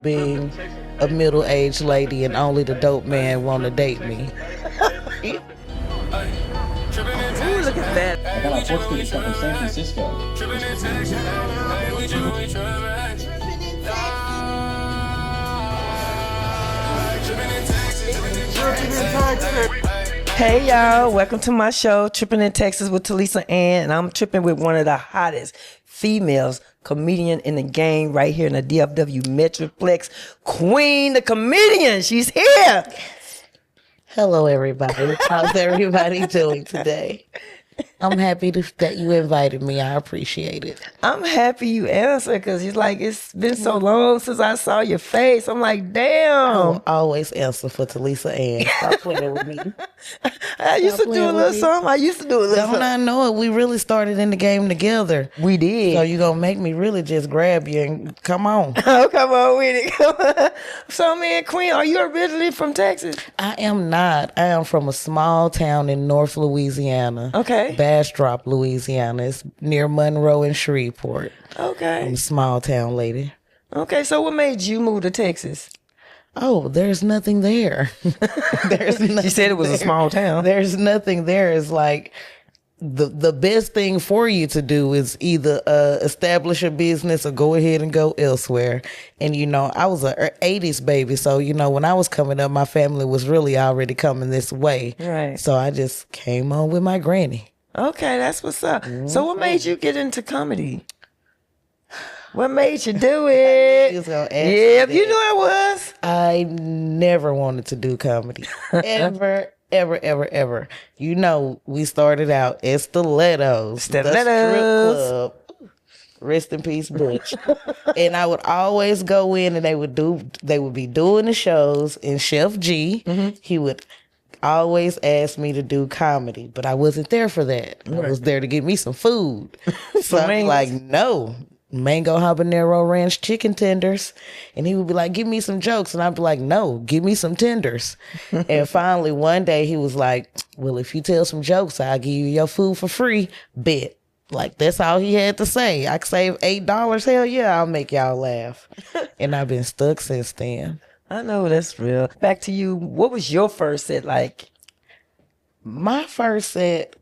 being a middle-aged lady and only the dope man want to date me. Ooh, look at that. I got my sports ticket from San Francisco. Hey y'all, welcome to my show, Trippin in Texas with Talisa Ann, and I'm tripping with one of the hottest females comedian in the game right here in the DFW metroplex, Queen the comedian. She's here. Hello, everybody. How's everybody doing today? I'm happy that you invited me. I appreciate it. I'm happy you answered because it's been so long since I saw your face. I'm like, damn. I'll always answer for Talisa Ann. Stop playing with me. I used to do a little something. Don't I know it? We really started in the game together. We did. So you're going to make me really just grab you and come on. Oh, come on with it. Come on. So, man, Queen, are you originally from Texas? I am not. I am from a small town in North Louisiana. Okay. Bastrop, Louisiana. It's near Monroe and Shreveport. Okay. I'm a small town lady. Okay, so what made you move to Texas? Oh, there's nothing there. There's nothing. She said it was a small town. There's nothing there. It's like the best thing for you to do is either establish a business or go ahead and go elsewhere. And, I was a 80s baby. So, when I was coming up, my family was really already coming this way. Right. So I just came on with my granny. Okay, that's what's up. So what made you get into comedy? What made you do it? Yeah, you knew I was. I never wanted to do comedy. Ever, ever. We started out at Stilettos. The strip club. Rest in peace, Butch. And I would always go in and they would be doing the shows, and Chef G, he would always ask me to do comedy, but I wasn't there for that. I was there to get me some food. So I'm like, no. Mango habanero ranch chicken tenders. And he would be like, give me some jokes. And I'd be like, no, give me some tenders. And finally one day he was like, well, if you tell some jokes, I'll give you your food for free. Bet. Like, that's all he had to say. I could save $8. Hell yeah, I'll make y'all laugh. And I've been stuck since then. I know, that's real. Back to you. What was your first set like? My first set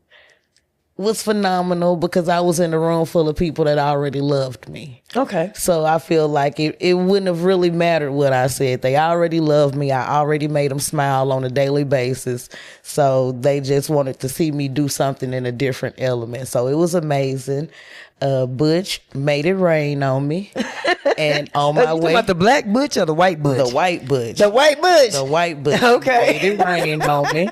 was phenomenal because I was in a room full of people that already loved me. Okay. So I feel like it wouldn't have really mattered what I said. They already loved me. I already made them smile on a daily basis. So they just wanted to see me do something in a different element. So it was amazing. Butch made it rain on me. And on my way. About the black Butch or the white Butch? The white Butch. The white Butch. The white Butch. Okay. Made it rain on me.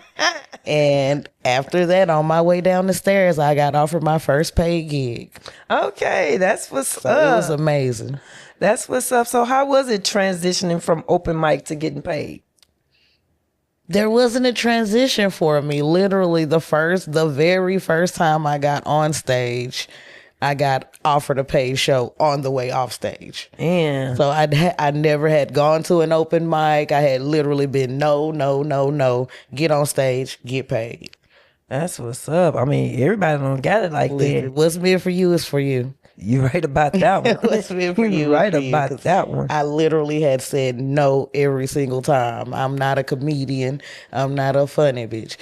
And after that, on my way down the stairs, I got offered my first paid gig. Okay, that's what's So up. it was amazing. That's what's up. So how was it transitioning from open mic to getting paid? There wasn't a transition for me. Literally, the very first time I got on stage, I got offered a paid show on the way off stage. Yeah. So I never had gone to an open mic. I had literally been no. Get on stage, get paid. That's what's up. I mean, everybody don't got it like that. What's meant for you is for you. You right about that one. What's meant for you? Right about that one. I literally had said no every single time. I'm not a comedian. I'm not a funny bitch.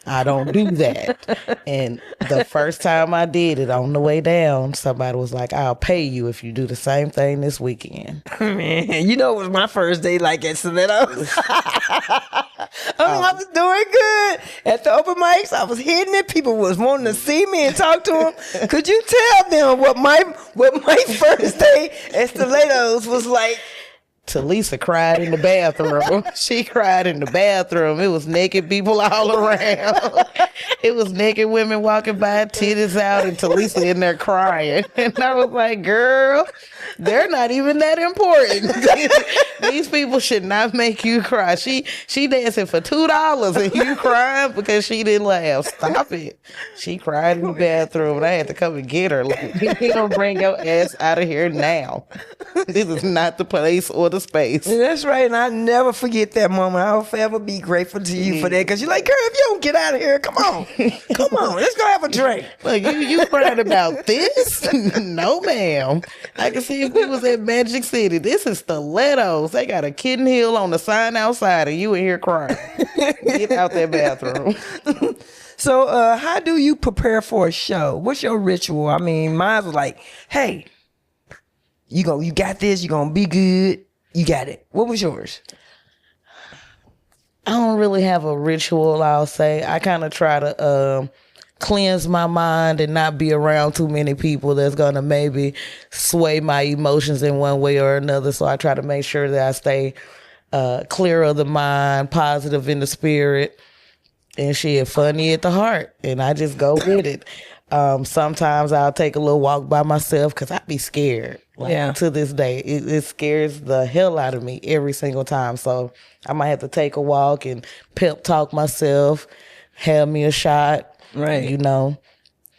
I don't do that. And the first time I did it on the way down, somebody was like, I'll pay you if you do the same thing this weekend. Man, it was my first day like at Stilettos. I was doing good. At the open mics, I was hitting it. People was wanting to see me and talk to them. Could you tell them what my first day at Stilettos was like? Talisa cried in the bathroom. She cried in the bathroom. It was naked people all around. It was naked women walking by, titties out, and Talisa in there crying. And I was like, girl, they're not even that important. These people should not make you cry. She dancing for $2 and you crying because she didn't laugh. Stop it. She cried in the bathroom and I had to come and get her. Like, you don't bring your ass out of here now. This is not the place or the space. That's right, and I never forget that moment. I'll forever be grateful to you for that, because you're like, girl, if you don't get out of here, come on. Come on, let's go have a drink. Look, you crying about this? No, ma'am. I can see if we was at Magic City. This is Stilettos. They got a Kitten Hill on the sign outside, and you in here crying. Get out that bathroom. So, how do you prepare for a show? What's your ritual? I mean, mine was like, hey, you got this. You gonna be good. You got it. What was yours? I don't really have a ritual, I'll say. I kind of try to cleanse my mind and not be around too many people that's going to maybe sway my emotions in one way or another. So I try to make sure that I stay clear of the mind, positive in the spirit, and shit, funny at the heart. And I just go with it. Sometimes I'll take a little walk by myself because I be scared. Like, to this day, it scares the hell out of me every single time. So I might have to take a walk and pep talk myself, have me a shot, right? You know,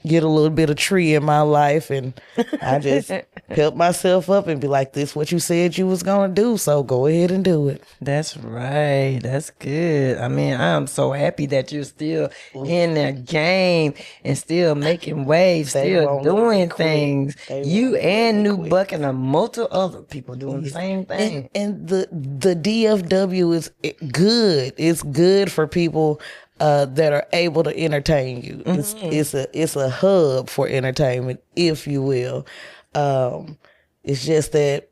get a little bit of tree in my life, and I just pep myself up and be like, "This what you said you was gonna do, so go ahead and do it." That's right. That's good. I mean, I'm so happy that you're still in the game and still making waves, still doing things. You and New Buck and a multiple other people doing the same thing. And the DFW is good. It's good for people that are able to entertain you. It's a hub for entertainment, if you will. It's just that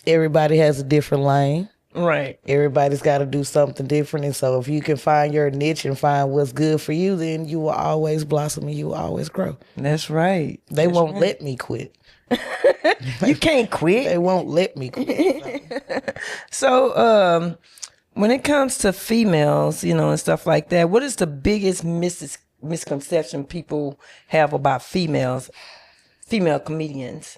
everybody has a different lane. Right. Everybody's got to do something different. And so if you can find your niche and find what's good for you, then you will always blossom and you will always grow. That's right. They won't let me quit. You can't quit. They won't let me quit. So, when it comes to females, you know, and stuff like that, what is the biggest misconception people have about female comedians?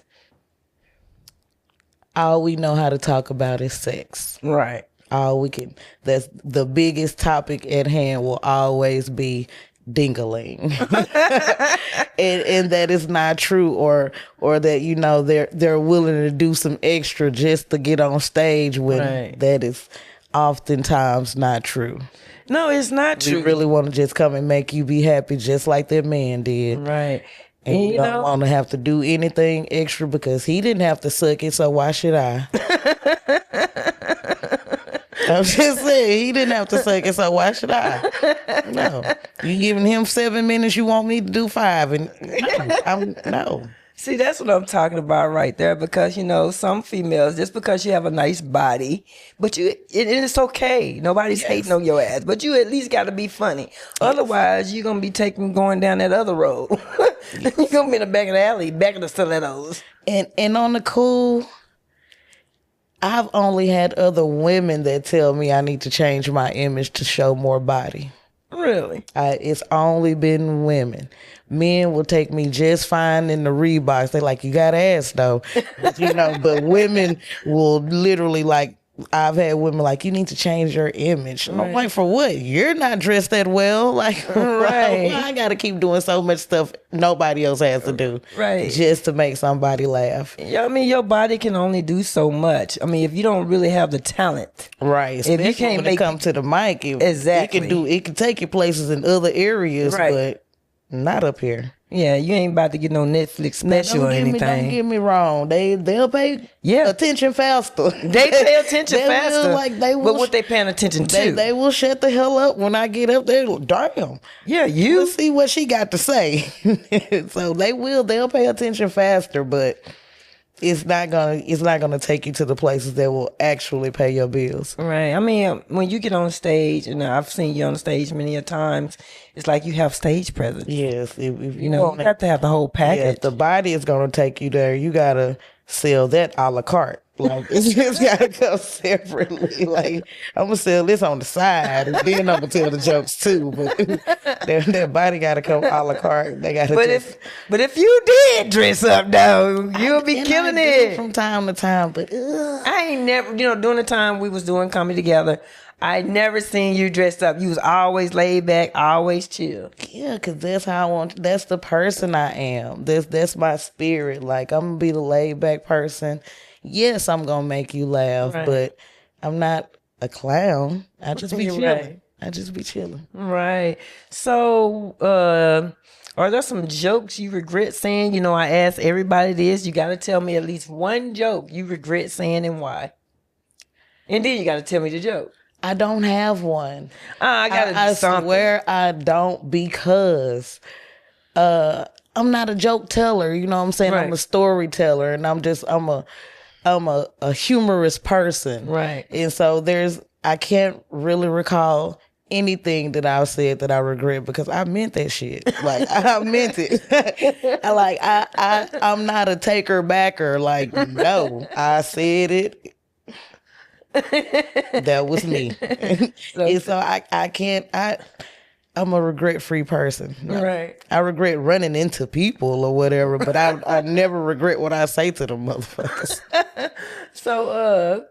All we know how to talk about is sex. Right. All we can, that's the biggest topic at hand will always be dingaling. and that is not true, or that, you know, they're willing to do some extra just to get on stage when that is oftentimes not true. No, it's not true. We really want to just come and make you be happy just like that man did. Right. And you don't want to have to do anything extra because he didn't have to suck it, so why should I? I'm just saying, he didn't have to suck it, so why should I? No. You giving him 7 minutes, you want me to do 5, and no. See, that's what I'm talking about right there, because, you know, some females, just because you have a nice body, but it's okay. Nobody's hating on your ass, but you at least got to be funny. Otherwise, you're going to be going down that other road. You're going to be in the back of the alley, back of the stilettos. And on the cool, I've only had other women that tell me I need to change my image to show more body. Really? It's only been women. Men will take me just fine in the Reeboks. They like, you got ass though. You know, but women will literally, like, I've had women like, you need to change your image. And I'm like, for what? You're not dressed that well. Like, I got to keep doing so much stuff nobody else has to do. Right. Just to make somebody laugh. Yeah, I mean, your body can only do so much. I mean, if you don't really have the talent. Right. If you can't when it come to the mic, it can take you places in other areas, but not up here. Yeah, you ain't about to get no Netflix special or anything. Don't get me wrong. They'll pay attention faster. They pay attention faster. But what they paying attention to? They will shut the hell up when I get up there. Damn. Yeah, Let's see what she got to say. So they'll pay attention faster, but it's not gonna take you to the places that will actually pay your bills. Right. I mean, when you get on stage, and I've seen you on stage many a times, it's like you have stage presence. Yes. If you have to have the whole package. Yeah, if the body is gonna take you there, you gotta sell that a la carte. Like, it's just gotta come separately. Like, I'm gonna sell this on the side, and then I'm gonna tell the jokes too. But that body gotta come a la carte. They gotta. But if you did dress up though, you'll be killing it from time to time. But I ain't never, during the time we was doing comedy together, I never seen you dressed up. You was always laid back, always chill. Yeah, because that's how that's the person I am. That's my spirit. Like, I'm gonna be the laid back person. Yes, I'm gonna make you laugh, but I'm not a clown. I just be chilling. I just be chilling. Right. So, are there some jokes you regret saying? You know, I ask everybody this. You got to tell me at least one joke you regret saying and why. And then you got to tell me the joke. I don't have one. I got to do I something. swear I don't, because I'm not a joke teller. You know what I'm saying? Right. I'm a storyteller, and I'm a humorous person. Right. And so I can't really recall anything that I've said that I regret, because I meant that shit. Like, I meant it. I'm not a taker backer. Like, no, I said it. That was me. And so I can't. I'm a regret-free person. Right. I regret running into people or whatever, but I never regret what I say to them motherfuckers. So,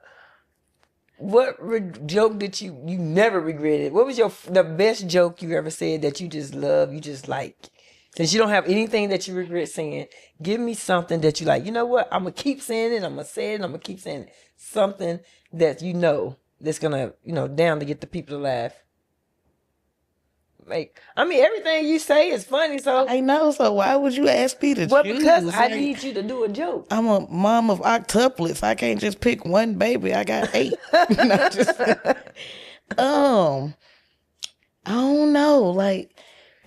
what joke did you never regretted? What was the best joke you ever said that you just love, you just like? Since you don't have anything that you regret saying, give me something that you like. You know what? I'm going to keep saying it. I'm going to say it. I'm going to keep saying it. Something that you know that's going to, down to get the people to laugh. Like, I mean, everything you say is funny, so. I know, so wwhy would you ask me to Well, choose? because I need you to do a joke. I'm a mom of octuplets. I can't just pick one baby. I got 8. No, just, I don't know. Like,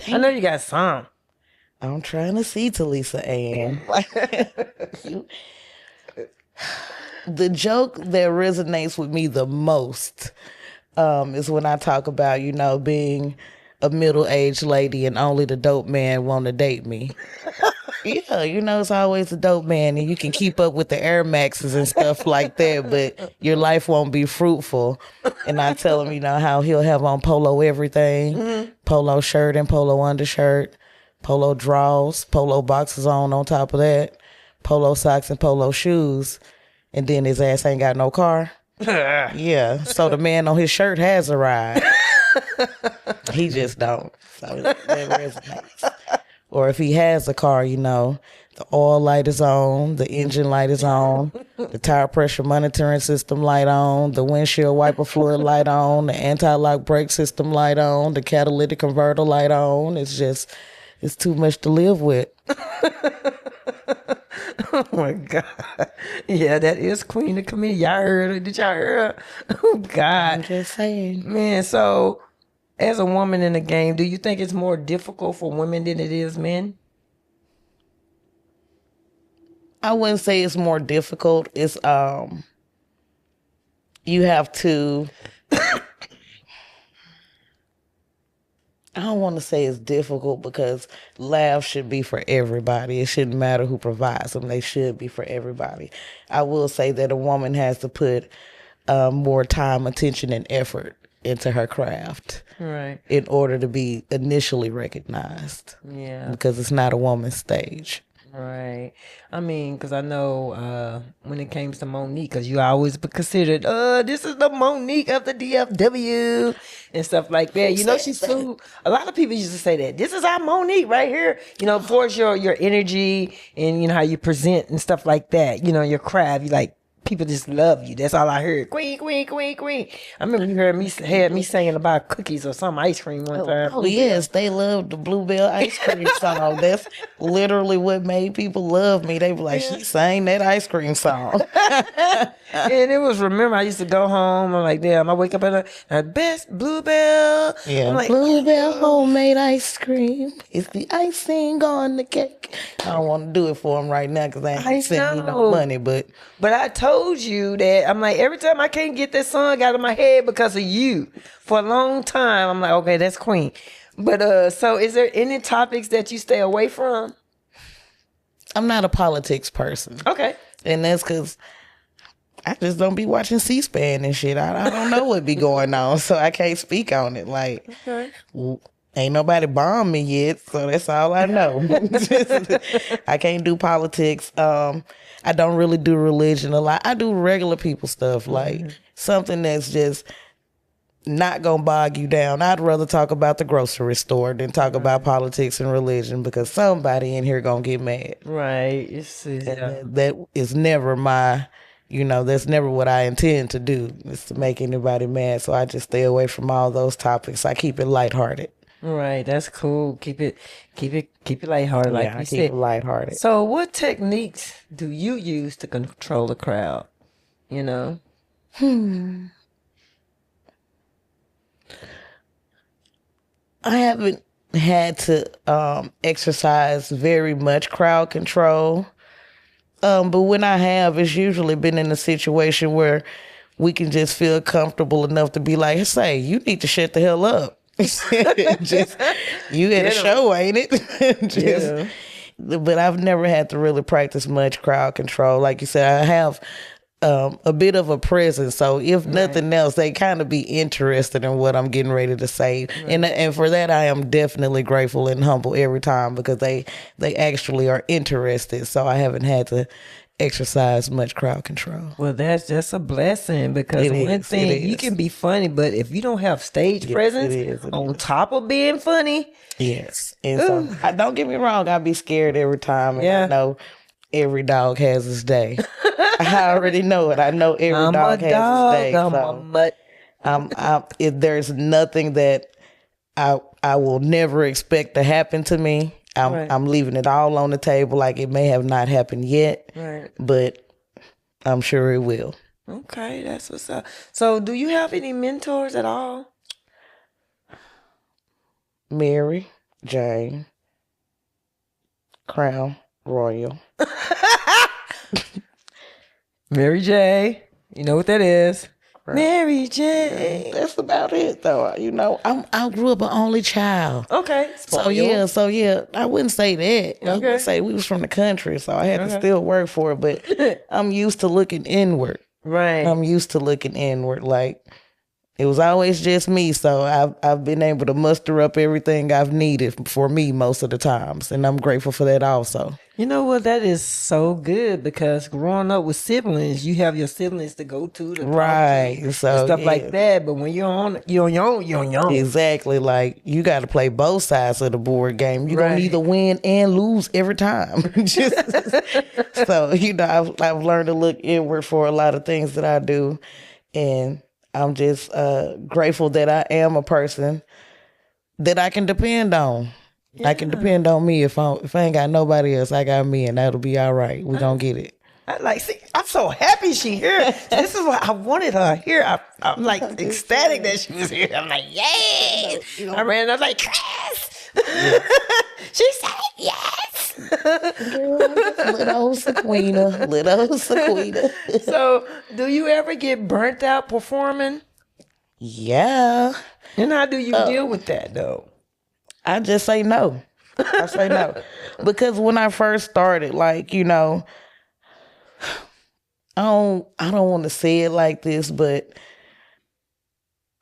I know you got some. I'm trying to see Talisa Ann. The joke that resonates with me the most is when I talk about, being a middle-aged lady and only the dope man want to date me. Yeah, it's always a dope man, and you can keep up with the Air Maxes and stuff like that, but your life won't be fruitful. And I tell him, how he'll have on polo everything, polo shirt and polo undershirt, polo drawers, polo boxers on top of that, polo socks and polo shoes, and then his ass ain't got no car. Yeah, so the man on his shirt has a ride. He just don't. So that resonates. Or if he has a car, the oil light is on, the engine light is on, the tire pressure monitoring system light on, the windshield wiper fluid light on, the anti-lock brake system light on, the catalytic converter light on. It's too much to live with. Oh my God. Yeah, that is Queen of Comedy. Y'all heard her. Did y'all hear her? Oh God. I'm just saying. Man, so as a woman in the game, do you think it's more difficult for women than it is men? I wouldn't say it's more difficult. It's you have to I don't want to say it's difficult, because laughs should be for everybody. It shouldn't matter who provides them. They should be for everybody. I will say that a woman has to put more time, attention, and effort into her craft, right, in order to be initially recognized. Yeah. Because it's not a woman's stage. Right. I mean, because I know when it comes to Monique, because you always be considered, this is the Monique of the DFW and stuff like that. She's too, a lot of people used to say that. This is our Monique right here. For your energy and, how you present and stuff like that. Your craft, you like, people just love you. That's all I heard. Queen, queen, queen, queen. I remember you had me singing about cookies or some ice cream one time. Oh yes, they love the Bluebell ice cream song. That's literally what made people love me. They were like, she sang that ice cream song. And it was, remember, I used to go home. I'm like, damn, I wake up at the best Bluebell. Yeah, I'm like, Bluebell homemade ice cream. It's the icing on the cake. I don't want to do it for them right now because I ain't sending me no money. But I told you that, I'm like, every time I can't get that song out of my head because of you for a long time, I'm like, okay, that's Queen. But so is there any topics that you stay away from? I'm not a politics person. Okay. And that's because I just don't be watching C-SPAN and shit. I don't know what be going on, so I can't speak on it. Like, okay. Ain't nobody bombed me yet, so that's all I know. I can't do politics. I don't really do religion a lot. I do regular people stuff, like something that's just not gonna bog you down. I'd rather talk about the grocery store than talk about politics and religion, because somebody in here gonna get mad. Right. That is never my that's never what I intend to do, is to make anybody mad. So I just stay away from all those topics. I keep it lighthearted. Right, that's cool. Keep it lighthearted, like Yeah, I you keep said. it lighthearted. So, what techniques do you use to control the crowd? You know? I haven't had to exercise very much crowd control. But when I have, it's usually been in a situation where we can just feel comfortable enough to be like, say, you need to shut the hell up. Just, you at a show, ain't it? But I've never had to really practice much crowd control. Like you said, I have a bit of a presence. So if nothing else, they kind of be interested in what I'm getting ready to say. And for that, I am definitely grateful and humble every time, because they actually are interested. So I haven't had to exercise much crowd control. Well, that's just a blessing, because It is. you can be funny, but if you don't have stage presence it is. on top of being funny, Yes. And so, don't get me wrong, I be scared every time. And Yeah. I know every dog has his day. I already know it. I know every I'm dog a has dog, his day. I'm So a mutt. if there's nothing that I will never expect to happen to me, I'm leaving it all on the table. Like, it may have not happened yet, Right. but I'm sure it will. Okay, that's what's up. So, do you have any mentors at all? Mary, Jane, Crown, Royal. Mary J. You know what that is? Mary J. That's about it, though. I grew up an only child. Okay. So yeah, I wouldn't say that. I Okay. would say we was from the country, so I had to still work for it. But I'm used to looking inward. Right. I'm used to looking inward. Like, it was always just me, so I've been able to muster up everything I've needed for me most of the times, and I'm grateful for that also. You know what? That is so good, because growing up with siblings, you have your siblings to go to, talk Right. to, So and stuff yeah. like that. But when you're on your own. Exactly. Like, you got to play both sides of the board game. You're going Right. to either win and lose every time. So, I've learned to look inward for a lot of things that I do. And I'm just grateful that I am a person that I can depend on. I can depend on me. If I ain't got nobody else, I got me, and that'll be all right. We're going to get it. I'm so happy she here. This is what I wanted her here. I'm like ecstatic that she was here. I'm like, yay! I ran. I was like, yes. She said yes. Little Sequina. So, do you ever get burnt out performing? Yeah. And how do you deal with that, though? I just say no. I say no. Because when I first started, like, I don't want to say it like this, but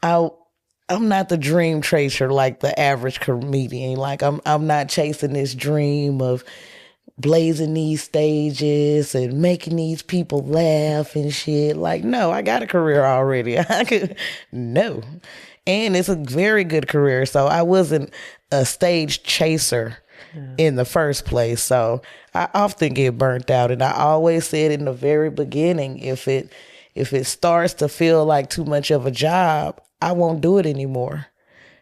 I'm not the dream chaser like the average comedian. Like, I'm not chasing this dream of blazing these stages and making these people laugh and shit. Like, no, I got a career already. No. And it's a very good career. So I wasn't a stage chaser in the first place. So I often get burnt out. And I always said in the very beginning, if it starts to feel like too much of a job, I won't do it anymore.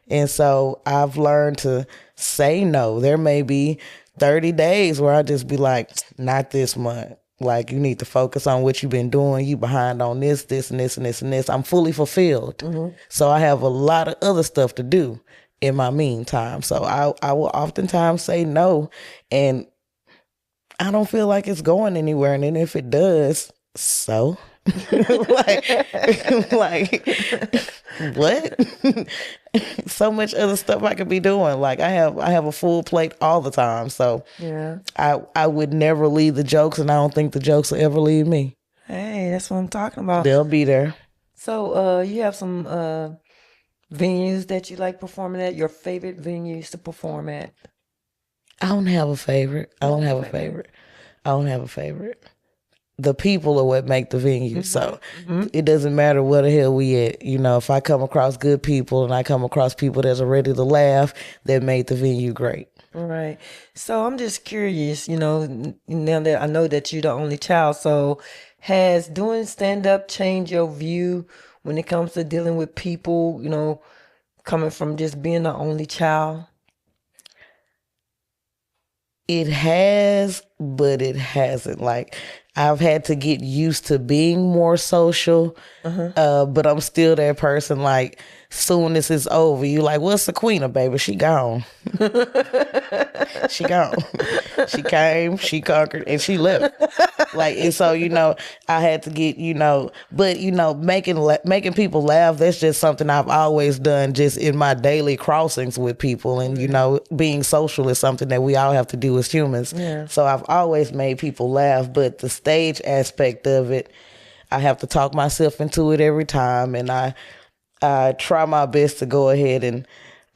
And so I've learned to say no. There may be 30 days where I just be like, not this month. Like, you need to focus on what you've been doing. You behind on this, and this, and this, and this. I'm fully fulfilled. So I have a lot of other stuff to do in my meantime. So I will oftentimes say no. And I don't feel like it's going anywhere. And then if it does, so like what? So much other stuff I could be doing. Like, I have a full plate all the time. So Yeah. I would never leave the jokes, and I don't think the jokes will ever leave me. Hey, that's what I'm talking about. They'll be there. So, you have some venues that you like performing at? Your favorite venues to perform at? I don't have a favorite. I don't have a favorite. The people are what make the venue. So it doesn't matter where the hell we at. If I come across good people and I come across people that's ready to laugh, that made the venue great. Right. So I'm just curious, now that I know that you're the only child, so has doing stand-up changed your view when it comes to dealing with people, coming from just being the only child? It has, but it hasn't. Like, I've had to get used to being more social, but I'm still that person. Like, soon as it's over, you like, what's the queen of, baby? She gone. She gone. She came, she conquered, and she left. Like, and so, I had to get, but, making people laugh, that's just something I've always done just in my daily crossings with people. And, being social is something that we all have to do as humans. Yeah. So I've always made people laugh, but the stage aspect of it, I have to talk myself into it every time. And I try my best to go ahead and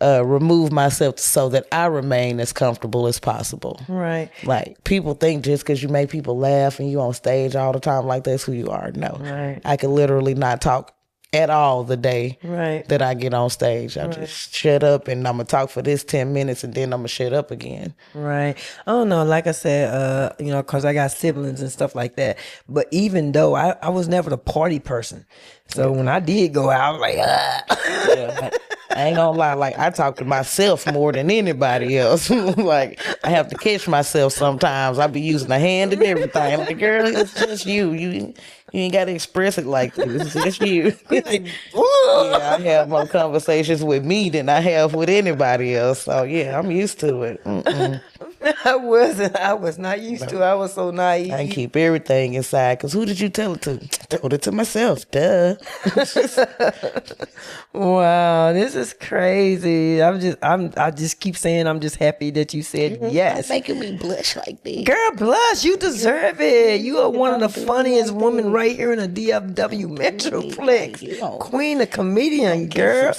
remove myself so that I remain as comfortable as possible. Right. Like, people think just because you make people laugh and you on stage all the time, like that's who you are. No. Right. I can literally not talk at all the day Right. that I get on stage. I just shut up and I'm going to talk for this 10 minutes and then I'm going to shut up again. Right. I don't know. Like I said, because I got siblings and stuff like that. But even though I was never the party person. So when I did go out, I was like, Yeah, I ain't gonna lie, like, I talk to myself more than anybody else. Like, I have to catch myself sometimes. I be using a hand and everything. Like, girl, it's just you. You ain't got to express it like this. It's just you. Yeah, I have more conversations with me than I have with anybody else. So, yeah, I'm used to it. I was not used to it. I was so naive. I keep everything inside, because who did you tell it to? Told it to myself. Duh. Wow, this is crazy. I just keep saying I'm just happy that you said yes. Making me blush like this. Girl, blush, you deserve it. You are one of the funniest women right here in the DFW Metroplex. Queen of comedian, girl.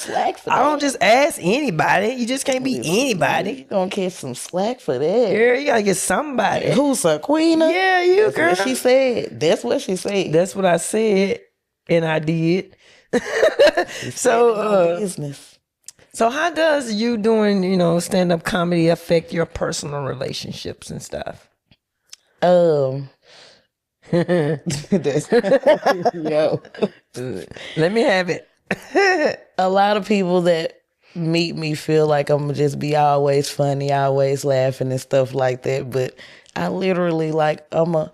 I don't just ask anybody. You just can't be anybody. You gonna catch some slack for that. Girl, you gotta get somebody. Who's a queen? Yeah, you, That's girl. what she said. That's what she said. That's what I said, and I did. So, business. So how does you doing, stand-up comedy affect your personal relationships and stuff? Yo. Let me have it. A lot of people that meet me feel like I'm gonna just be always funny, always laughing and stuff like that. But I literally, like, I'm a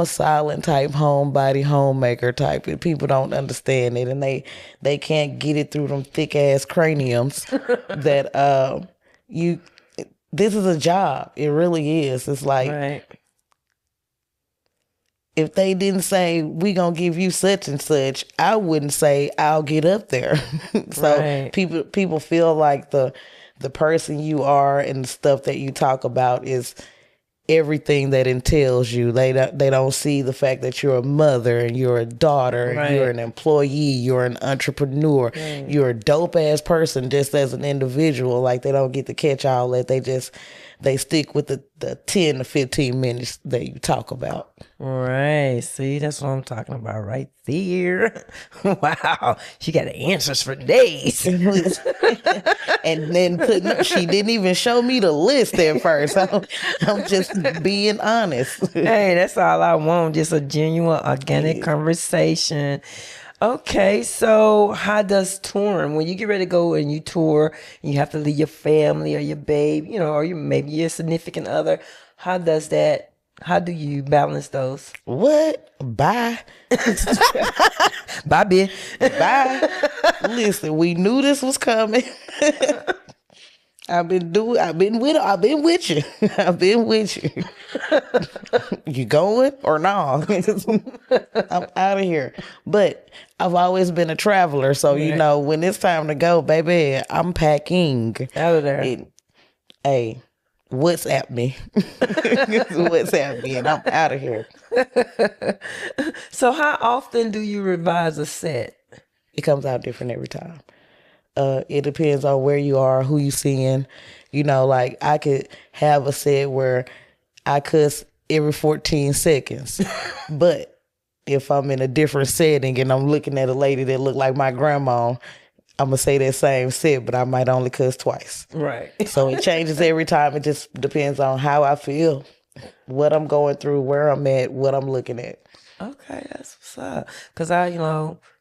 silent type, homemaker type, and people don't understand it, and they can't get it through them thick ass craniums that this is a job. It really is. It's like, right. If they didn't say, we gonna give you such and such, I wouldn't say I'll get up there. So right. people feel like the person you are and the stuff that you talk about is everything that entails you. They don't see the fact that you're a mother and you're a daughter, right. and you're an employee, you're an entrepreneur, right. You're a dope ass person just as an individual. Like, they don't get to catch all that. They stick with the 10 to 15 minutes that you talk about. Right. See, that's what I'm talking about right there. Wow. She got the answers for days. And then she didn't even show me the list at first. I'm just being honest. Hey, that's all I want. Just a genuine, organic conversation. Okay, so how does touring, when you get ready to go and you tour, and you have to leave your family or your babe, or maybe your significant other, how do you balance those? What? Bye. Bye, bitch. Bye. Listen, we knew this was coming. I've been with you. I've been with you. You going or no? I'm out of here. But I've always been a traveler, so right. When it's time to go, baby, I'm packing. Out of there. Hey, WhatsApp me. WhatsApp me, and I'm out of here. So how often do you revise a set? It comes out different every time. It depends on where you are, who you seeing. Like, I could have a set where I cuss every 14 seconds. But if I'm in a different setting and I'm looking at a lady that look like my grandma, I'm going to say that same set, but I might only cuss twice. Right. So it changes every time. It just depends on how I feel, what I'm going through, where I'm at, what I'm looking at. Okay, that's what's up. Cause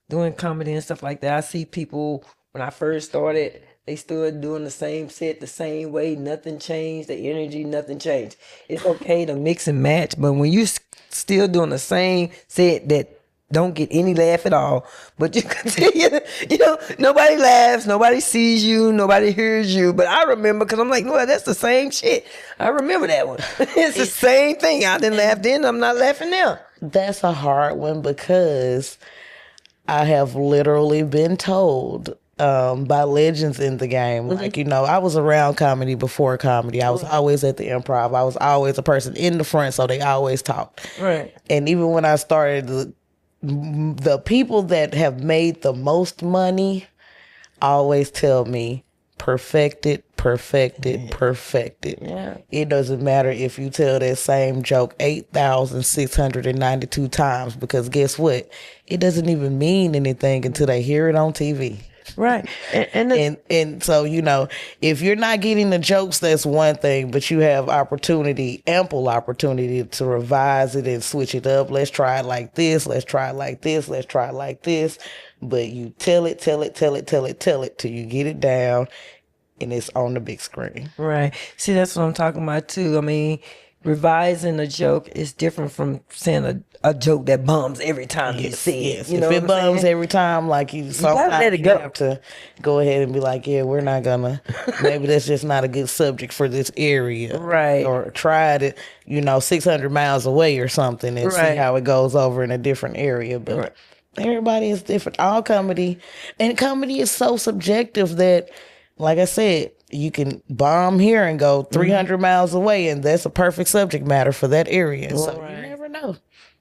doing comedy and stuff like that, I see people when I first started, they still doing the same set the same way. Nothing changed. The energy, nothing changed. It's okay to mix and match, but when you still doing the same set that don't get any laugh at all, but you continue, nobody laughs, nobody sees you, nobody hears you. But I remember, because I'm like, no, that's the same shit. I remember that one. It's the same thing. I didn't laugh then, I'm not laughing now. That's a hard one because I have literally been told by legends in the game. Like, I was around comedy before comedy. I was always at the Improv. I was always a person in the front, so they always talked. Right. And even when I started, the people that have made the most money always tell me, perfect it. Yeah. It doesn't matter if you tell that same joke 8,692 times, because guess what? It doesn't even mean anything until they hear it on TV. Right. And so, if you're not getting the jokes, that's one thing, but you have ample opportunity to revise it and switch it up. Let's try it like this. Let's try it like this. Let's try it like this. But you tell it till you get it down and it's on the big screen. Right. See, that's what I'm talking about too. I mean, revising a joke is different from saying a joke that bums every time you say it. If it bums every time, like sometimes let it go. you have to go ahead and be like, yeah, we're not gonna. Maybe that's just not a good subject for this area, right? Or try it, 600 miles away or something, and see how it goes over in a different area. But everybody is different. All comedy is so subjective that, like I said, you can bomb here and go 300 miles away, and that's a perfect subject matter for that area. So you never know.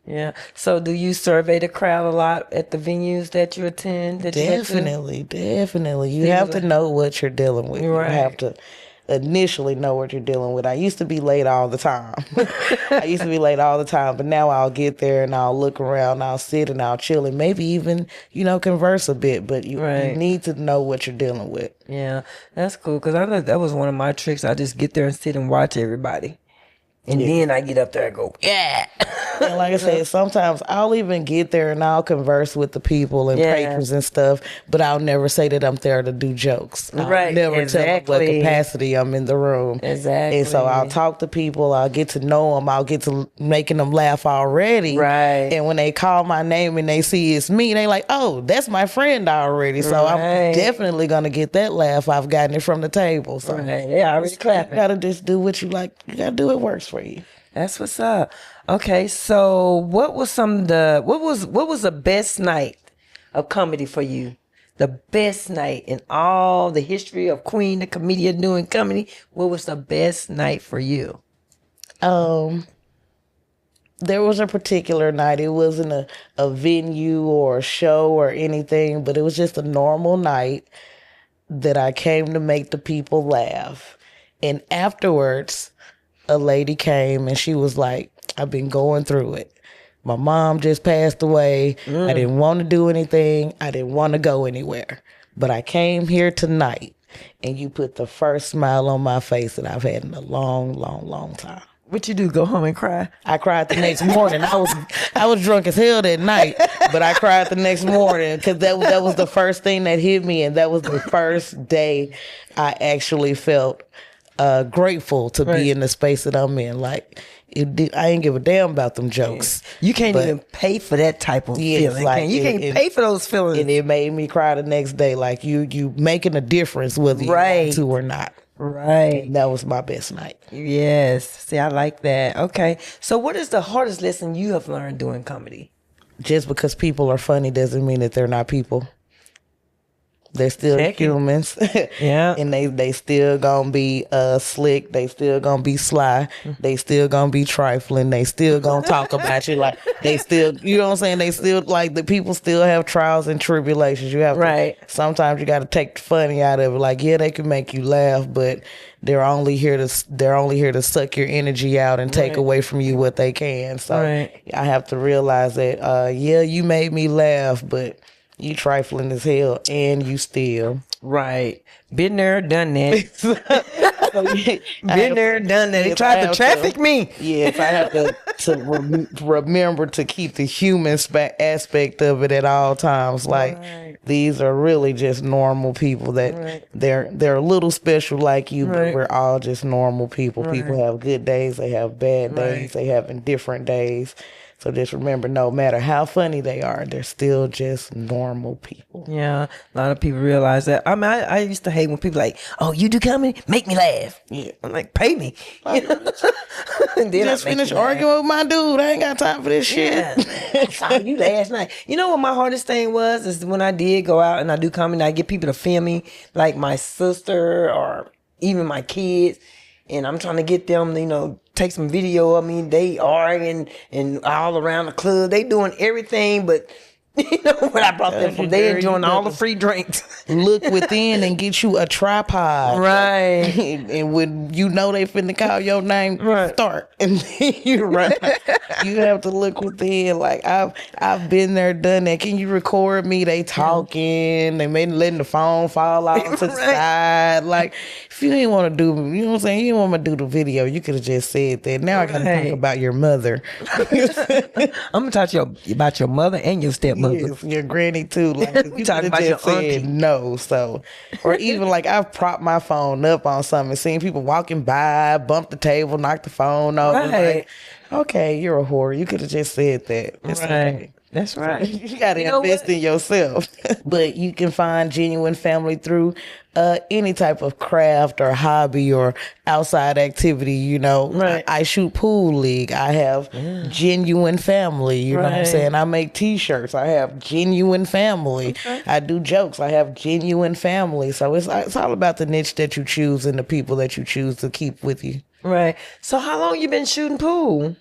Yeah. So do you survey the crowd a lot at the venues that you attend? Definitely. You have to know what you're dealing with. Right. You have to initially know what you're dealing with. I used to be late all the time. But now I'll get there and I'll look around, I'll sit and I'll chill and maybe even, converse a bit. But you need to know what you're dealing with. Yeah, that's cool, because I know that was one of my tricks. I just get there and sit and watch everybody. And then I get up there and go, yeah. And like I said, sometimes I'll even get there and I'll converse with the people and patrons and stuff, but I'll never say that I'm there to do jokes. I'll never tell them what capacity I'm in the room. Exactly. And so I'll talk to people. I'll get to know them. I'll get to making them laugh already. Right. And when they call my name and they see it's me, they like, oh, that's my friend already. So I'm definitely going to get that laugh. I've gotten it from the table. So yeah, I already clapping. You got to just do what you like. You got to do what works for you. That's what's up. Okay, so what was the best night of comedy for you? The best night in all the history of Queen, the comedian doing comedy. What was the best night for you? There was a particular night. It wasn't a venue or a show or anything, but it was just a normal night that I came to make the people laugh. And afterwards, a lady came and she was like, I've been going through it. My mom just passed away. I didn't want to do anything. I didn't want to go anywhere. But I came here tonight and you put the first smile on my face that I've had in a long, long, long time. What you do? Go home and cry? I cried the next morning. I was drunk as hell that night, but I cried the next morning because that was the first thing that hit me, and that was the first day I actually felt grateful to be in the space that I'm in. Like, I ain't give a damn about them jokes. You can't even pay for that type of feeling. Like, you can't pay for those feelings. And it made me cry the next day. Like, you making a difference whether you want to or not. Right. And that was my best night. Yes. See, I like that. Okay. So what is the hardest lesson you have learned doing comedy? Just because people are funny doesn't mean that they're not people. They're still humans. Yeah. And they still gonna be slick. They still gonna be sly. They still gonna be trifling. They still gonna talk about you. Like, they still, you know what I'm saying? They still, like, the people still have trials and tribulations. You have to, sometimes you got to take the funny out of it. Like, yeah, they can make you laugh, but they're only here to suck your energy out and take away from you what they can. So I have to realize that, yeah, you made me laugh, but you trifling as hell, and you still. Right. Been there, done that. So, yeah, Been there, done that. They tried to traffic me. Yes, I have to remember to keep the human aspect of it at all times. Like these are really just normal people that they're a little special like you, but we're all just normal people. People have good days, they have bad days, they have indifferent days. So just remember, no matter how funny they are, they're still just normal people. Yeah, a lot of people realize that. I mean, I used to hate when people like, "Oh, you do comedy? Make me laugh." Yeah, I'm like, "Pay me." You know? And then just finished arguing with my dude. I ain't got time for this shit. I saw you last night. You know what my hardest thing was is when I did go out and I do comedy, I get people to film me, like my sister or even my kids. And I'm trying to get them, take some video of me. They arguing and all around the club. They doing everything, but what I brought them from. They enjoying all the free drinks. Look within and get you a tripod. Right. And when you know they finna call your name, start. And then you run. You have to look within. Like I've been there, done that. Can you record me? They talking. They letting the phone fall off to the side. Like if you ain't want to do, you know what I'm saying? You didn't want to do the video. You could have just said that. Now I gotta talk about your mother. I'm gonna talk to you about your mother and your stepmother. Yes, your granny too. Like you talking about just your auntie. No, so or even like I've propped my phone up on something, seen people walking by, bump the table, knock the phone over. Like, okay, you're a whore. You could have just said that. It's okay. That's right. You got to invest in yourself. But you can find genuine family through any type of craft or hobby or outside activity, I shoot pool league. I have genuine family, you know what I'm saying? I make t-shirts. I have genuine family. I do jokes. I have genuine family. So it's all about the niche that you choose and the people that you choose to keep with you. Right. So how long you been shooting pool?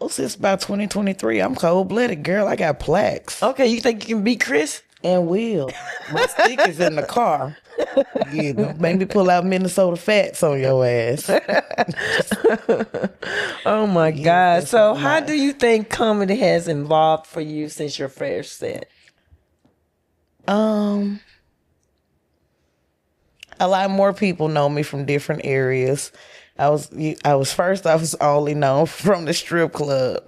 Oh, since about 2023. I'm cold-blooded, girl. I got plaques. Okay, you think you can beat Chris? And will. My stick is in the car. Don't make me pull out Minnesota Fats on your ass. Oh my God. So how do you think comedy has evolved for you since your first set? A lot more people know me from different areas. I was only known from the strip club.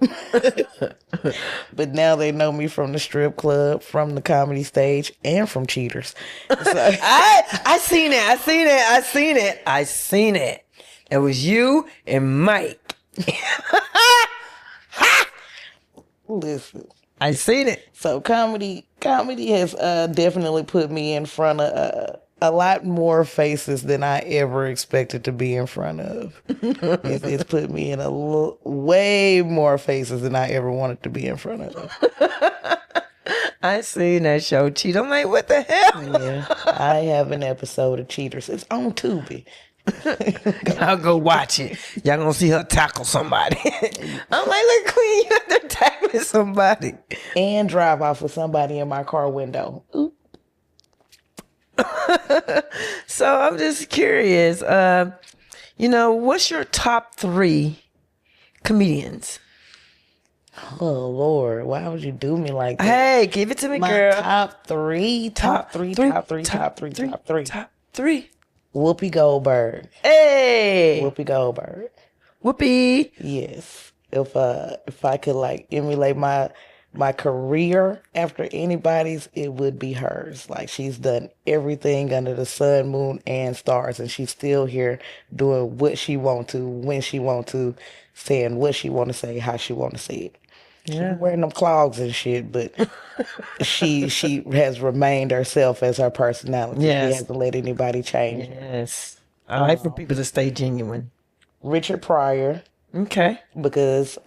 But now they know me from the strip club, from the comedy stage, and from Cheaters. So, I seen it. It was you and Mike. Listen. I seen it. So comedy has definitely put me in front of a lot more faces than I ever expected to be in front of. It's put me in way more faces than I ever wanted to be in front of. I seen that show, Cheat. I'm like, what the hell? Yeah, I have an episode of Cheaters. It's on Tubi. I'll go watch it. Y'all gonna see her tackle somebody. I'm like, look, Queen, you out there tackling somebody. And drive off with somebody in my car window. Ooh. So I'm just curious, what's your top 3 comedians? Oh Lord, why would you do me like that? Hey, give it to me, my girl. Top three. Whoopi Goldberg. Hey, Whoopi Goldberg. Whoopi. Yes. If I could like emulate my career after anybody's, it would be hers. Like she's done everything under the sun, moon, and stars, and she's still here doing what she want to, when she want to, saying what she want to say, how she want to say it. Yeah. She's wearing them clogs and shit, but she has remained herself as her personality. Yes. She hasn't let anybody change. Yes. I like for people to stay genuine. Richard Pryor. Okay. Because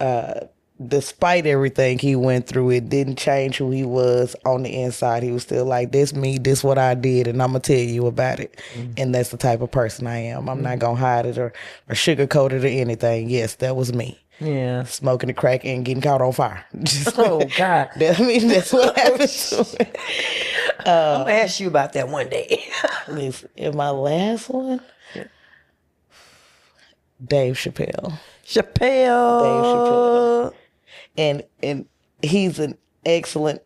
despite everything he went through, it didn't change who he was on the inside. He was still like, this me, this what I did, and I'm going to tell you about it. Mm-hmm. And that's the type of person I am. I'm not going to hide it or sugarcoat it or anything. Yes, that was me. Yeah. Smoking the crack and getting caught on fire. Oh, God. That's what happened to me. I'm going to ask you about that one day. Listen, in my last one, Dave Chappelle. Dave Chappelle. And he's an excellent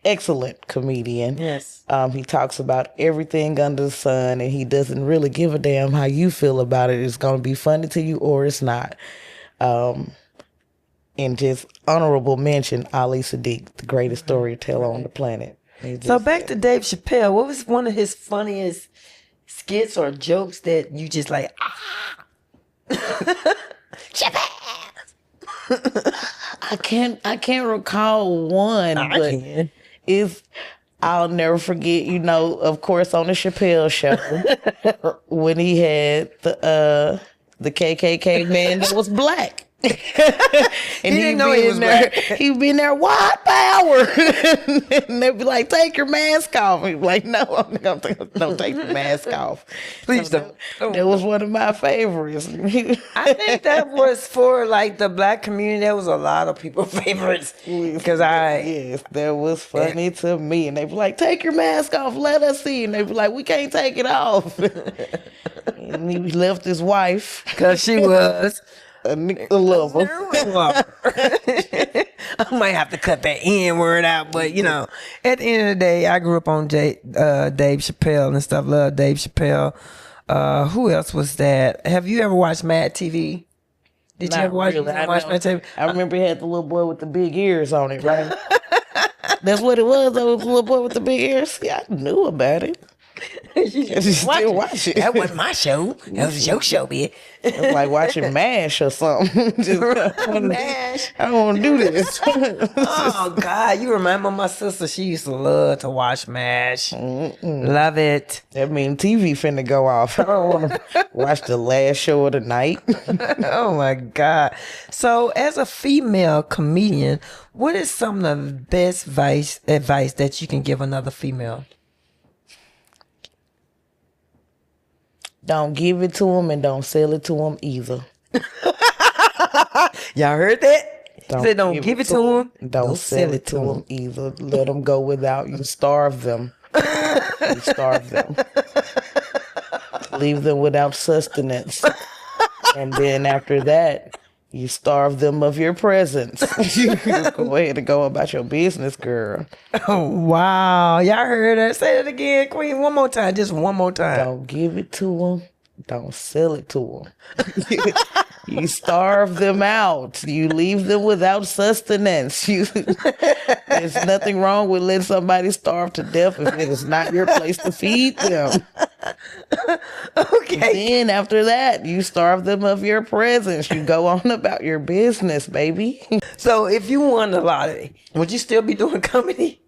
excellent comedian. Yes. He talks about everything under the sun, and he doesn't really give a damn how you feel about it. It's going to be funny to you or it's not. And just honorable mention, Ali Sadiq, the greatest storyteller on the planet. So back to Dave Chappelle. What was one of his funniest skits or jokes that you just like, Chappelle? I can't recall one, but I'll never forget, of course, on the Chappelle show when he had the KKK man that was black. And he didn't know he was black. He'd been there, white power. And they'd be like, take your mask off. He'd be like, no, I'm not gonna don't take your mask off. Please So don't. That was one of my favorites. I think that was for like the black community. That was a lot of people's favorites. Because Yes, that was funny to me. And they'd be like, take your mask off, let us see. And they'd be like, we can't take it off. And he left his wife. Because she was a lover. I might have to cut that N word out, but at the end of the day, I grew up on Dave Chappelle and stuff. Love Dave Chappelle. Who else was that? Have you ever watched Mad TV? Did you ever watch Mad TV? I remember he had the little boy with the big ears on it, right? That's what it was. That was the little boy with the big ears. Yeah, I knew about it. You still watch it. That wasn't my show. That was your show, bitch. It's like watching MASH or something. MASH. I don't want to do this. Oh, God. You remember my sister. She used to love to watch MASH. Love it. That means TV finna go off. I don't want to watch the last show of the night. Oh, my God. So, as a female comedian, what is some of the best advice that you can give another female? Don't give it to them and don't sell it to them either. Y'all heard that? He said don't give it to them. Don't sell it to them either. Let them go without. You starve them. You starve them. Leave them without sustenance. And then after that, you starve them of your presence. You go ahead and go about your business, girl. Oh, wow. Y'all heard that. Say it again, Queen. One more time. Just one more time. Don't give it to them. Don't sell it to them. You starve them out. You leave them without sustenance. There's nothing wrong with letting somebody starve to death if it is not your place to feed them. Okay. Then after that, you starve them of your presence. You go on about your business, baby. So if you won the lottery, would you still be doing comedy?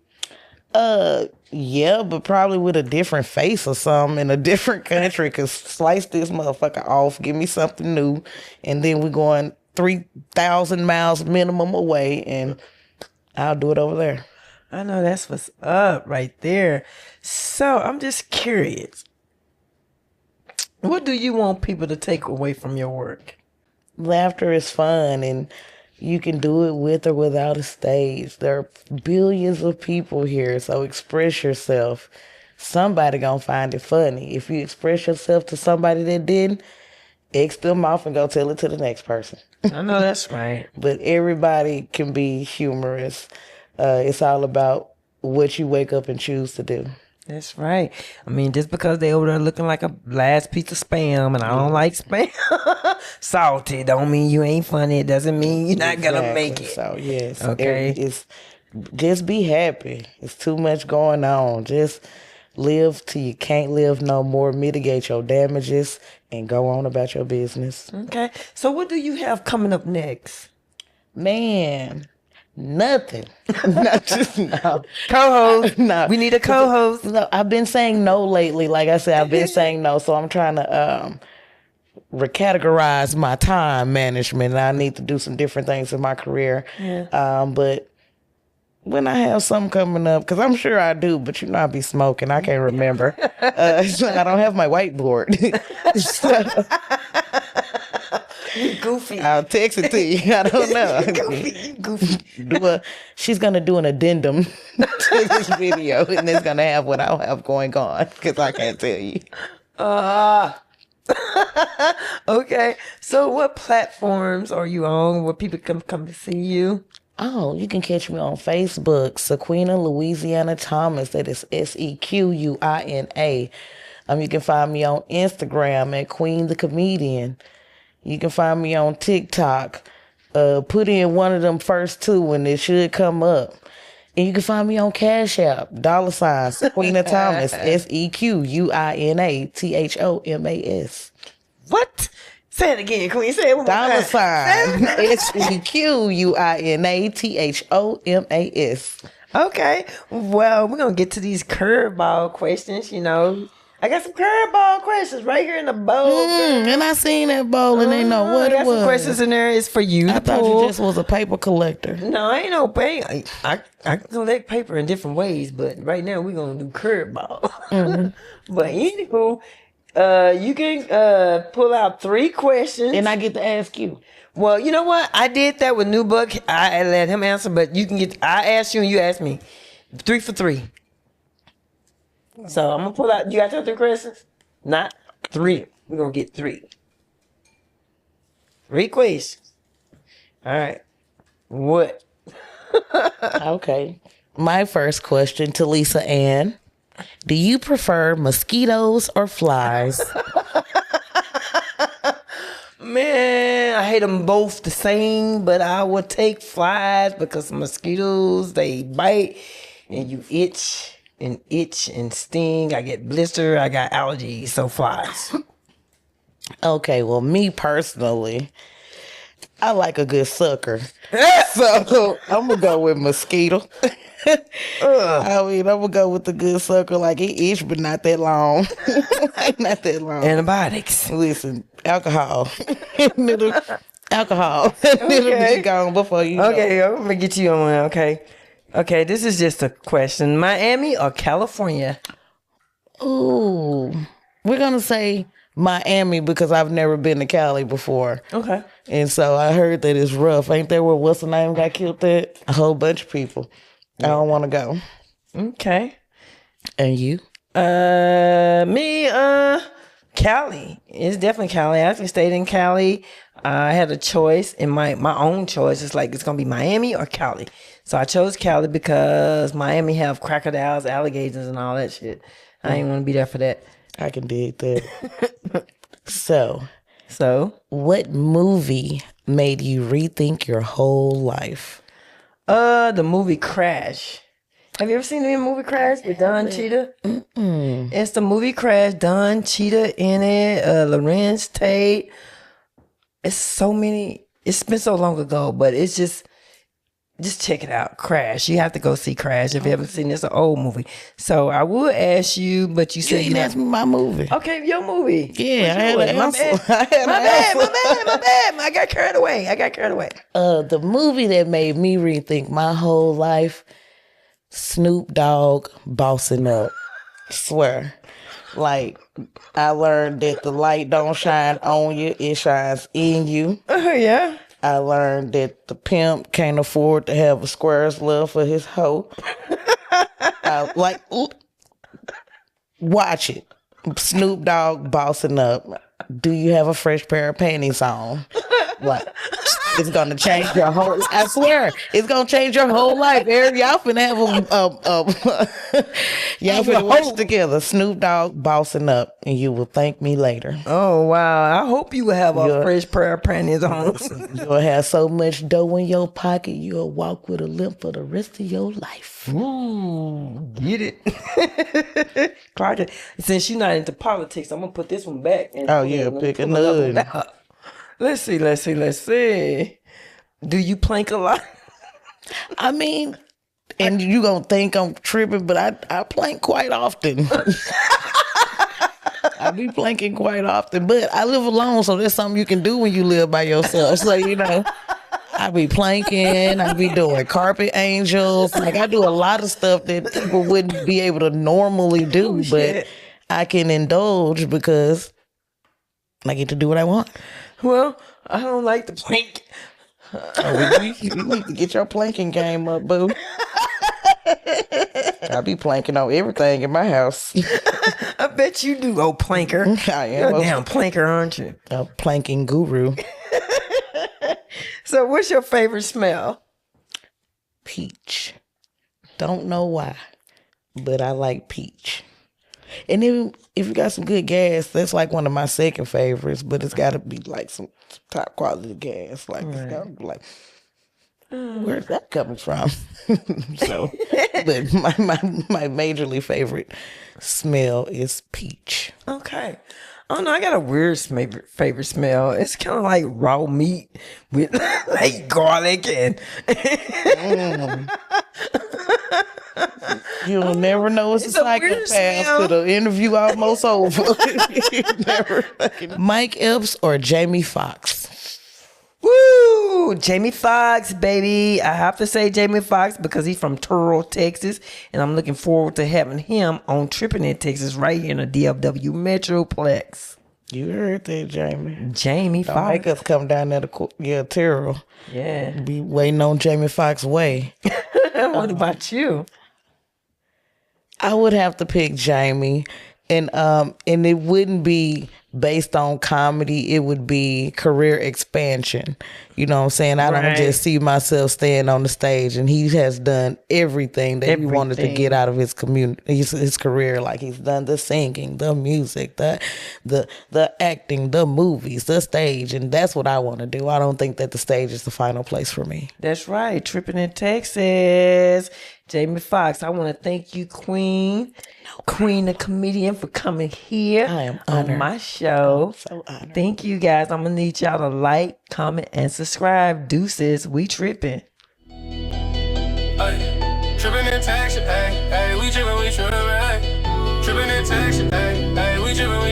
Yeah, but probably with a different face or something in a different country. Cause slice this motherfucker off, give me something new, and then we're going 3,000 miles minimum away, and I'll do it over there. I know that's what's up right there. So I'm just curious. What do you want people to take away from your work? Laughter is fun, and you can do it with or without a stage. There are billions of people here, so express yourself. Somebody gonna find it funny. If you express yourself to somebody that didn't, X them off and go tell it to the next person. I know that's right. But everybody can be humorous. It's all about what you wake up and choose to do. That's right. I mean, just because they over there looking like a last piece of spam, and I don't like spam, salty, don't mean you ain't funny. It doesn't mean you're not gonna make it. So yes, Okay. Just be happy. It's too much going on. Just live till you can't live no more. Mitigate your damages and go on about your business. Okay. So what do you have coming up next? Man. Nothing. Not just no. Co-host. No. We need a co-host. No, I've been saying no lately. Like I said, I've been saying no. So I'm trying to recategorize my time management. And I need to do some different things in my career. Yeah. But when I have something coming up, because I'm sure I do, but I be smoking. I can't remember. So I don't have my whiteboard. You goofy. I'll text it to you. I don't know. You goofy. She's going to do an addendum to this video, and it's going to have what I'll have going on, because I can't tell you. Okay. So what platforms are you on where people can come to see you? Oh, you can catch me on Facebook, Sequina Louisiana Thomas. That is Sequina. You can find me on Instagram at Queen the Comedian. You can find me on TikTok. Put in one of them first two and it should come up. And you can find me on Cash App, $ Sequina Thomas, SequinaThomas. What? Say it again, Queen. Say it one more $ time. SequinaThomas. Okay. Well, we're going to get to these curveball questions, you know. I got some curveball questions right here in the bowl. And I seen that bowl and they know what I got it was. some questions in there. It's for you. I thought you just was a paper collector. No, I ain't no paper. I collect paper in different ways, but right now we're going to do curveball. But anywho, you can pull out 3 questions. And I get to ask you. Well, you know what? I did that with New Buck. I let him answer, but you can get. I asked you and you asked me. 3 for 3. So I'm gonna pull out. You got your 3 questions? Not 3. We're gonna get 3. 3 questions. All right. What? Okay. My first question to Lisa Ann. Do you prefer mosquitoes or flies? Man, I hate them both the same, but I would take flies because mosquitoes, they bite and you itch and sting. I get blister. I got allergies, so flies. Okay, well, me personally, I like a good sucker. So I'm going to go with mosquito. I'm going to go with the good sucker. Like it itch, but not that long. Not that long. Antibiotics. Listen, alcohol. Alcohol. It'll be gone before you know. Okay, I'm going to get you on one, okay? Okay, this is just a question. Miami or California? Ooh. We're going to say Miami because I've never been to Cali before. Okay. And so I heard that it's rough. Ain't there where what's the name got killed at? A whole bunch of people. I don't want to go. Okay. And you? Me, Cali. It's definitely Cali. I actually stayed in Cali. I had a choice, and my own choice is like it's gonna be Miami or Cali. So I chose Cali because Miami have crocodiles, alligators, and all that shit. I ain't want to be there for that. I can dig that. So, what movie made you rethink your whole life? The movie Crash. Have you ever seen the movie Crash with Don Cheadle? It's the movie Crash. Don Cheadle in it. Lorenz Tate. It's so many. It's been so long ago, but it's just check it out. Crash. You have to go see Crash if you haven't seen this. It's an old movie. So I would ask you, but you said you didn't ask me my movie. Okay, your movie. Yeah, I had an answer. My bad. I got carried away. The movie that made me rethink my whole life, Snoop Dogg Bossing Up. Swear. Like, I learned that the light don't shine on you, it shines in you. Yeah. I learned that the pimp can't afford to have a square's love for his hoe. Watch it. Snoop Dogg Bossing Up. Do you have a fresh pair of panties on? Like, it's gonna change your whole. I swear, it's gonna change your whole life. Eric, y'all finna have y'all finna watch together. Snoop Dogg Bossing Up, and you will thank me later. Oh wow! I hope you will have a fresh pair of panties on. You'll have so much dough in your pocket, you'll walk with a limp for the rest of your life. Ooh, get it, Clark. Since you're not into politics, I'm gonna put this one back. Pick another one. Let's see. Do you plank a lot? I mean, and you gonna think I'm tripping, but I plank quite often. I be planking quite often, but I live alone, so that's something you can do when you live by yourself. So, I be planking, I be doing carpet angels. Like, I do a lot of stuff that people wouldn't be able to normally do, but I can indulge because I get to do what I want. Well, I don't like to plank. You need to get your planking game up, boo. I be planking on everything in my house. I bet you do, old planker. I am. You're a damn planker, aren't you? A planking guru. So what's your favorite smell? peach. Don't know why, but I like peach. And then if you got some good gas, that's like one of my second favorites, but it's got to be like some top quality gas. Like, it's got to be like, where's that coming from? So, but my majorly favorite smell is peach. Okay. I don't know. I got a weird favorite smell. It's kind of like raw meat with like garlic and. You'll never know it's a psychopath till the interview almost over. Never fucking. Mike Epps or Jamie Foxx? Woo! Jamie Foxx, baby. I have to say Jamie Foxx because he's from Turl, Texas, and I'm looking forward to having him on Trippin in Texas right here in the DFW metroplex. You heard that, Jamie. Jamie Don't Foxx. make us come down there to Terrell. Yeah. Be waiting on Jamie Foxx way. What about you? I would have to pick Jamie, and it wouldn't be based on comedy. It would be career expansion. You know what I'm saying? I don't just see myself staying on the stage, and he has done everything that he wanted to get out of his community, his career. Like, he's done the singing, the music, the acting, the movies, the stage, and that's what I want to do. I don't think that the stage is the final place for me. That's right. Trippin in Texas. Jamie Foxx, I want to thank you, Queen the comedian, for coming here I am honored. on my show. So honored. Thank you, guys. I'm going to need y'all to like, comment, and subscribe. Deuces, we trippin'. Trippin' in Texas, we trippin', Trippin' in Texas.